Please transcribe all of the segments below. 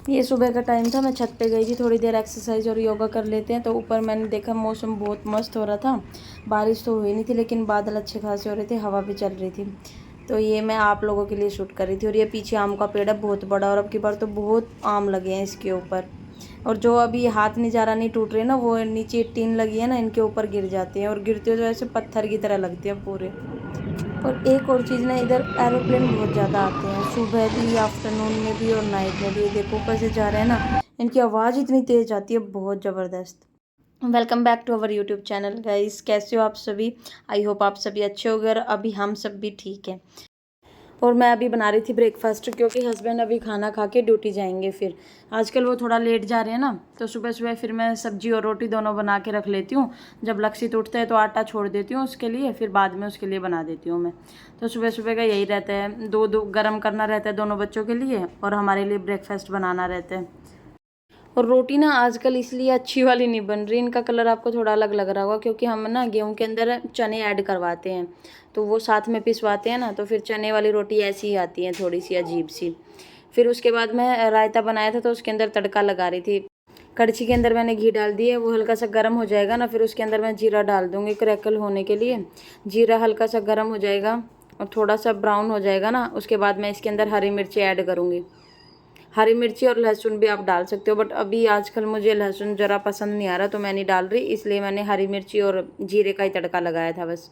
ये सुबह का टाइम था, मैं छत पे गई थी, थोड़ी देर एक्सरसाइज और योगा कर लेते हैं। तो ऊपर मैंने देखा मौसम बहुत मस्त हो रहा था, बारिश तो हुई नहीं थी लेकिन बादल अच्छे खासे हो रहे थे, हवा भी चल रही थी। तो ये मैं आप लोगों के लिए शूट कर रही थी। और ये पीछे आम का पेड़ है बहुत बड़ा, और अब की बार तो बहुत आम लगे हैं इसके ऊपर। और जो अभी हाथ नहीं जा रहा, नहीं टूट रहे ना, वो नीचे टीन लगी है ना, इनके ऊपर गिर जाते हैं, और गिरते तो ऐसे पत्थर की तरह लगते हैं पूरे। और एक और चीज़ ना, इधर एरोप्लेन बहुत ज़्यादा आते हैं, सुबह भी, आफ्टरनून में भी और नाइट में भी। ये देखो ऊपर से जा रहे हैं ना, इनकी आवाज़ इतनी तेज़ आती है, बहुत ज़बरदस्त। Welcome back to our YouTube channel guys, कैसे हो आप सभी? आई होप आप सभी अच्छे हो गए, और अभी हम सब भी ठीक हैं। और मैं अभी बना रही थी ब्रेकफास्ट, क्योंकि हस्बैंड अभी खाना खा के ड्यूटी जाएंगे। फिर आजकल वो थोड़ा लेट जा रहे हैं ना, तो सुबह सुबह फिर मैं सब्जी और रोटी दोनों बना के रख लेती हूँ। जब लक्ष्य उठता है तो आटा छोड़ देती हूँ उसके लिए, फिर बाद में उसके लिए बना देती हूँ मैं। तो सुबह सुबह का यही रहता है, दो दो गर्म करना रहता है दोनों बच्चों के लिए, और हमारे लिए ब्रेकफास्ट बनाना रहता है। और रोटी ना आजकल इसलिए अच्छी वाली नहीं बन रही, इनका कलर आपको थोड़ा अलग लग रहा होगा, क्योंकि हम ना गेहूं के अंदर चने ऐड करवाते हैं, तो वो साथ में पिसवाते हैं ना, तो फिर चने वाली रोटी ऐसी ही आती है, थोड़ी सी अजीब सी। फिर उसके बाद मैं रायता बनाया था, तो उसके अंदर तड़का लगा रही थी। कड़छी के अंदर मैंने घी डाल दिया, वो हल्का सा गर्म हो जाएगा ना, फिर उसके अंदर मैं जीरा डाल दूँगी क्रैकल होने के लिए। जीरा हल्का सा गर्म हो जाएगा और थोड़ा सा ब्राउन हो जाएगा ना, उसके बाद मैं इसके अंदर हरी मिर्ची ऐड करूँगी। हरी मिर्ची और लहसुन भी आप डाल सकते हो, बट अभी आजकल मुझे लहसुन ज़रा पसंद नहीं आ रहा, तो मैं नहीं डाल रही, इसलिए मैंने हरी मिर्ची और जीरे का ही तड़का लगाया था बस।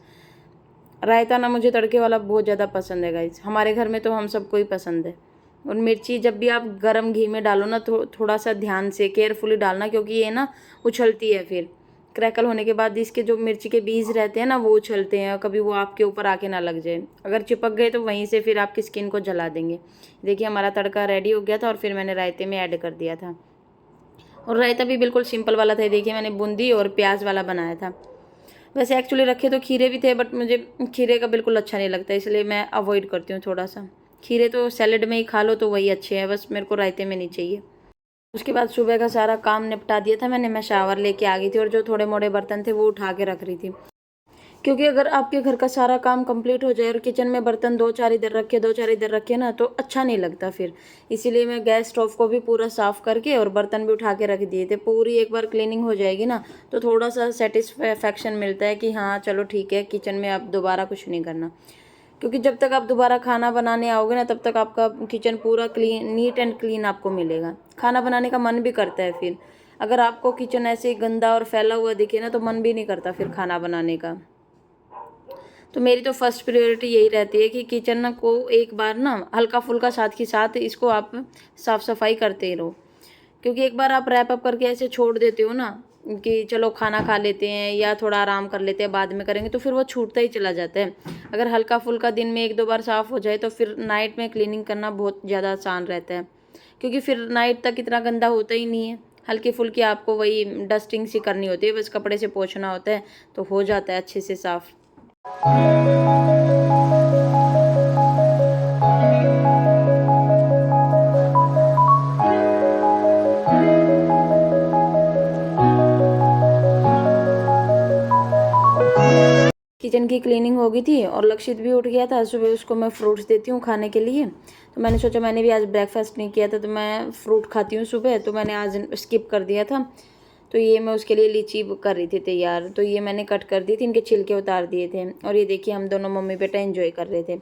रायता ना मुझे तड़के वाला बहुत ज़्यादा पसंद है गाइस, हमारे घर में तो हम सबको ही पसंद है। और मिर्ची जब भी आप गरम घी में डालो ना, तो थोड़ा सा ध्यान से केयरफुली डालना, क्योंकि ये ना उछलती है। फिर क्रैकल होने के बाद इसके जो मिर्ची के बीज रहते हैं ना, वो उछलते हैं, और कभी वो आपके ऊपर आके ना लग जाए। अगर चिपक गए तो वहीं से फिर आपकी स्किन को जला देंगे। देखिए हमारा तड़का रेडी हो गया था, और फिर मैंने रायते में ऐड कर दिया था। और रायता भी बिल्कुल सिंपल वाला था, देखिए मैंने बूंदी और प्याज वाला बनाया था। वैसे एक्चुअली रखे तो खीरे भी थे, बट मुझे खीरे का बिल्कुल अच्छा नहीं लगता, इसलिए मैं अवॉइड करती हूँ थोड़ा सा। खीरे तो सैलेड में ही खा लो तो वही अच्छे हैं, बस मेरे को रायते में नहीं चाहिए। उसके बाद सुबह का सारा काम निपटा दिया था मैंने, मैं शावर लेके आ गई थी, और जो थोड़े मोड़े बर्तन थे वो उठा के रख रही थी। क्योंकि अगर आपके घर का सारा काम कंप्लीट हो जाए और किचन में बर्तन दो चार इधर रखे दो चार इधर रखे ना, तो अच्छा नहीं लगता फिर। इसीलिए मैं गैस स्टोव को भी पूरा साफ़ करके और बर्तन भी उठा के रख दिए थे। पूरी एक बार क्लीनिंग हो जाएगी ना, तो थोड़ा सा सेटिस्फेक्शन मिलता है कि हाँ चलो ठीक है, किचन में अब दोबारा कुछ नहीं करना। क्योंकि जब तक आप दोबारा खाना बनाने आओगे ना, तब तक आपका किचन पूरा क्लीन, नीट एंड क्लीन आपको मिलेगा। खाना बनाने का मन भी करता है फिर। अगर आपको किचन ऐसे ही गंदा और फैला हुआ दिखे ना, तो मन भी नहीं करता फिर खाना बनाने का। तो मेरी तो फर्स्ट प्रायोरिटी यही रहती है कि किचन ना को एक बार ना हल्का फुल्का साथ के साथ इसको आप साफ़ सफाई करते ही रहो। क्योंकि एक बार आप रैप अप करके ऐसे छोड़ देते हो ना, कि चलो खाना खा लेते हैं या थोड़ा आराम कर लेते हैं बाद में करेंगे, तो फिर वो छूटता ही चला जाता है। अगर हल्का फुल्का दिन में एक दो बार साफ़ हो जाए, तो फिर नाइट में क्लीनिंग करना बहुत ज़्यादा आसान रहता है। क्योंकि फिर नाइट तक इतना गंदा होता ही नहीं है। हल्की फुल्की आपको वही डस्टिंग सी करनी होती है, बस कपड़े से पोंछना होता है, तो हो जाता है अच्छे से साफ़। किचन की क्लीनिंग हो गई थी, और लक्षित भी उठ गया था। सुबह उसको मैं फ्रूट्स देती हूँ खाने के लिए, तो मैंने सोचा मैंने भी आज ब्रेकफास्ट नहीं किया था, तो मैं फ्रूट खाती हूँ सुबह, तो मैंने आज स्किप कर दिया था। तो ये मैं उसके लिए लीची कर रही थी तैयार, तो ये मैंने कट कर दी थी, इनके छिलके उतार दिए थे। और ये देखिए हम दोनों मम्मी बेटा एंजॉय कर रहे थे।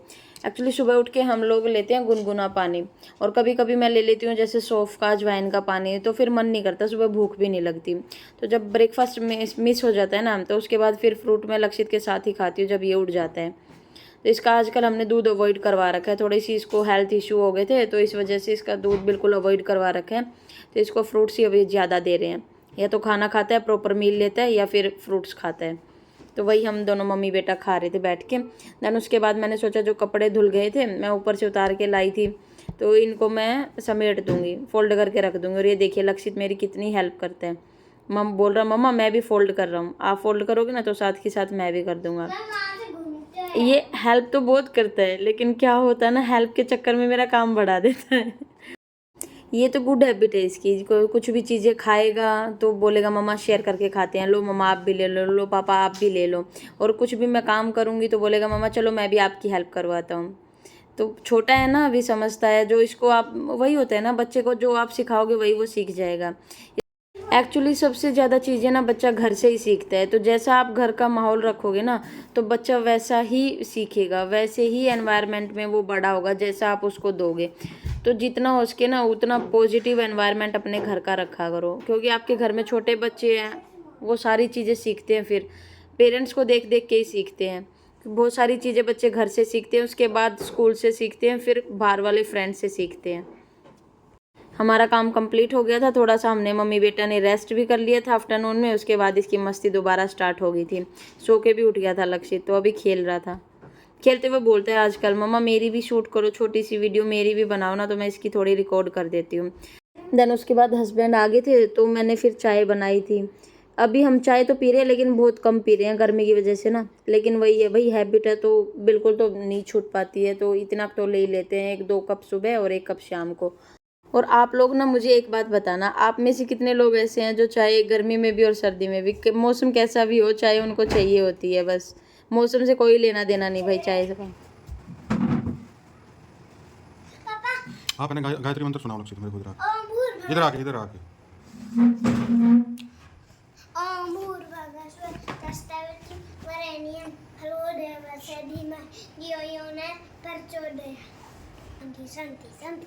एक्चुअली सुबह उठ के हम लोग लेते हैं गुनगुना पानी, और कभी कभी मैं ले लेती हूँ जैसे सौंफ का, अजवाइन का पानी, तो फिर मन नहीं करता, सुबह भूख भी नहीं लगती। तो जब ब्रेकफास्ट मिस हो जाता है ना, तो उसके बाद फिर फ्रूट में लक्षित के साथ ही खाती हूँ जब ये उठ जाता है। तो इसका आजकल हमने दूध अवॉइड करवा रखा है, थोड़ी सी इसको हेल्थ इशू हो गए थे, तो इस वजह से इसका दूध बिल्कुल अवॉइड करवा रखा है। तो इसको फ्रूट्स ही अभी ज़्यादा दे रहे हैं, या तो खाना खाता है प्रॉपर मील लेता है, या फिर फ्रूट्स खाता है। तो वही हम दोनों मम्मी बेटा खा रहे थे बैठ के। देन उसके बाद मैंने सोचा जो कपड़े धुल गए थे मैं ऊपर से उतार के लाई थी, तो इनको मैं समेट दूंगी, फोल्ड करके रख दूंगी। और ये देखिए लक्षित मेरी कितनी हेल्प करता है। मम बोल रहा मम्मा मैं भी फोल्ड कर रहा हूँ, आप फोल्ड करोगे ना तो साथ के साथ मैं भी कर दूंगा। ये हेल्प तो बहुत करता है, लेकिन क्या होता है ना, हेल्प के चक्कर में मेरा काम बढ़ा देता है। ये तो गुड हैबिट है इसकी। कुछ भी चीज़ें खाएगा तो बोलेगा मम्मा शेयर करके खाते हैं, लो मम्मा आप भी ले लो, लो पापा आप भी ले लो। और कुछ भी मैं काम करूँगी तो बोलेगा मम्मा चलो मैं भी आपकी हेल्प करवाता हूँ। तो छोटा है ना, अभी समझता है। जो इसको आप, वही होता है ना, बच्चे को जो आप सिखाओगे वही वो सीख जाएगा। एक्चुअली सबसे ज़्यादा चीज़ें ना बच्चा घर से ही सीखता है। तो जैसा आप घर का माहौल रखोगे ना तो बच्चा वैसा ही सीखेगा, वैसे ही एनवायरनमेंट में वो बड़ा होगा जैसा आप उसको दोगे। तो जितना हो सके ना उतना पॉजिटिव एनवायरनमेंट अपने घर का रखा करो, क्योंकि आपके घर में छोटे बच्चे हैं, वो सारी चीज़ें सीखते हैं। फिर पेरेंट्स को देख देख के ही सीखते हैं। बहुत सारी चीज़ें बच्चे घर से सीखते हैं, उसके बाद स्कूल से सीखते हैं, फिर बाहर वाले फ्रेंड से सीखते हैं। हमारा काम कंप्लीट हो गया था, थोड़ा सा हमने मम्मी बेटा ने रेस्ट भी कर लिया था आफ्टरनून में। उसके बाद इसकी मस्ती दोबारा स्टार्ट हो गई थी। सो के भी उठ गया था लक्षित, तो अभी खेल रहा था। खेलते हुए बोलते हैं आजकल मम्मा मेरी भी शूट करो, छोटी सी वीडियो मेरी भी बनाओ ना, तो मैं इसकी थोड़ी रिकॉर्ड कर देती हूँ। देन उसके बाद हस्बैंड आ गए थे तो मैंने फिर चाय बनाई थी। अभी हम चाय तो पी रहे हैं लेकिन बहुत कम पी रहे हैं गर्मी की वजह से ना। लेकिन वही है भाई, हैबिट है तो बिल्कुल तो नहीं छूट पाती है, तो इतना तो ले ही लेते हैं, 1-2 कप सुबह और 1 कप शाम को। और आप लोग ना मुझे एक बात बताना, आप में से कितने लोग ऐसे हैं जो चाहे गर्मी में भी और सर्दी में भी, मौसम कैसा भी हो चाय उनको चाहिए होती है। बस मौसम से कोई लेना देना नहीं भाई, चाय से। आप गायत्री मंत्र सुनाओ लक्षित मेरे को। इधर आके इधर आके ओम भूर्भुवस्सुः तत्सवितुर्वरेण्यं भर्गो देवस्य धीमहि धियो यो न प्रचोदयात्। शांति शांति।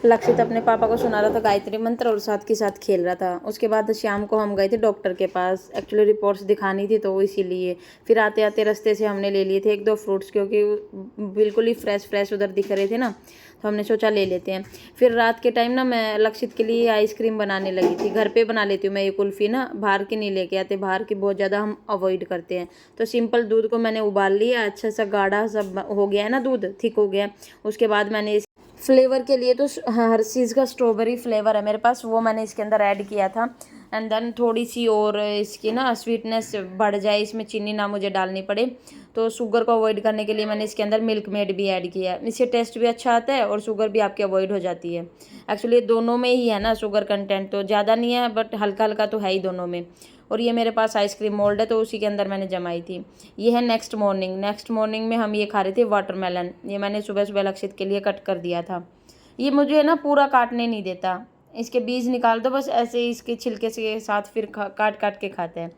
लक्षित अपने पापा को सुना रहा था गायत्री मंत्र और साथ के साथ खेल रहा था। उसके बाद शाम को हम गए थे डॉक्टर के पास, एक्चुअली रिपोर्ट्स दिखानी थी तो इसीलिए। फिर आते आते रास्ते से हमने ले लिए थे 1-2 फ्रूट्स, क्योंकि बिल्कुल ही फ्रेश उधर दिख रहे थे ना, तो हमने सोचा ले लेते हैं। फिर रात के टाइम ना मैं लक्षित के लिए आइसक्रीम बनाने लगी थी। घर पे बना लेती हूँ मैं ये कुल्फ़ी ना, बाहर की नहीं लेके आते, बाहर की बहुत ज़्यादा हम अवॉइड करते हैं। तो सिंपल दूध को मैंने उबाल लिया, अच्छा सा गाढ़ा सा हो गया है ना, दूध थिक हो गया। उसके बाद मैंने फ्लेवर के लिए तो हर्शीज़ का स्ट्रॉबेरी फ्लेवर है मेरे पास, वो मैंने इसके अंदर ऐड किया था। एंड देन थोड़ी सी और इसकी ना स्वीटनेस बढ़ जाए, इसमें चीनी ना मुझे डालनी पड़े, तो शुगर को अवॉइड करने के लिए मैंने इसके अंदर मिल्क मेड भी ऐड किया है। इससे टेस्ट भी अच्छा आता है और शुगर भी आपकी अवॉइड हो जाती है। एक्चुअली दोनों में ही है ना शुगर कंटेंट, तो ज़्यादा नहीं है बट हल्का हल्का तो है ही दोनों में। और ये मेरे पास आइसक्रीम मोल्ड है तो उसी के अंदर मैंने जमाई थी। ये है नेक्स्ट मॉर्निंग में हम ये खा रहे थे वाटरमेलन। ये मैंने सुबह सुबह लक्षित के लिए कट कर दिया था। ये मुझे ना पूरा काटने नहीं देता, इसके बीज निकाल दो बस, ऐसे ही इसके छिलके के साथ फिर काट काट के खाते हैं।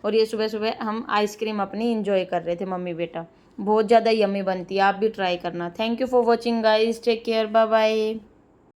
और ये सुबह सुबह हम आइसक्रीम अपनी इंजॉय कर रहे थे मम्मी बेटा, बहुत ज़्यादा यम्मी बनती है, आप भी ट्राई करना। Thank you for watching guys, take care, bye bye.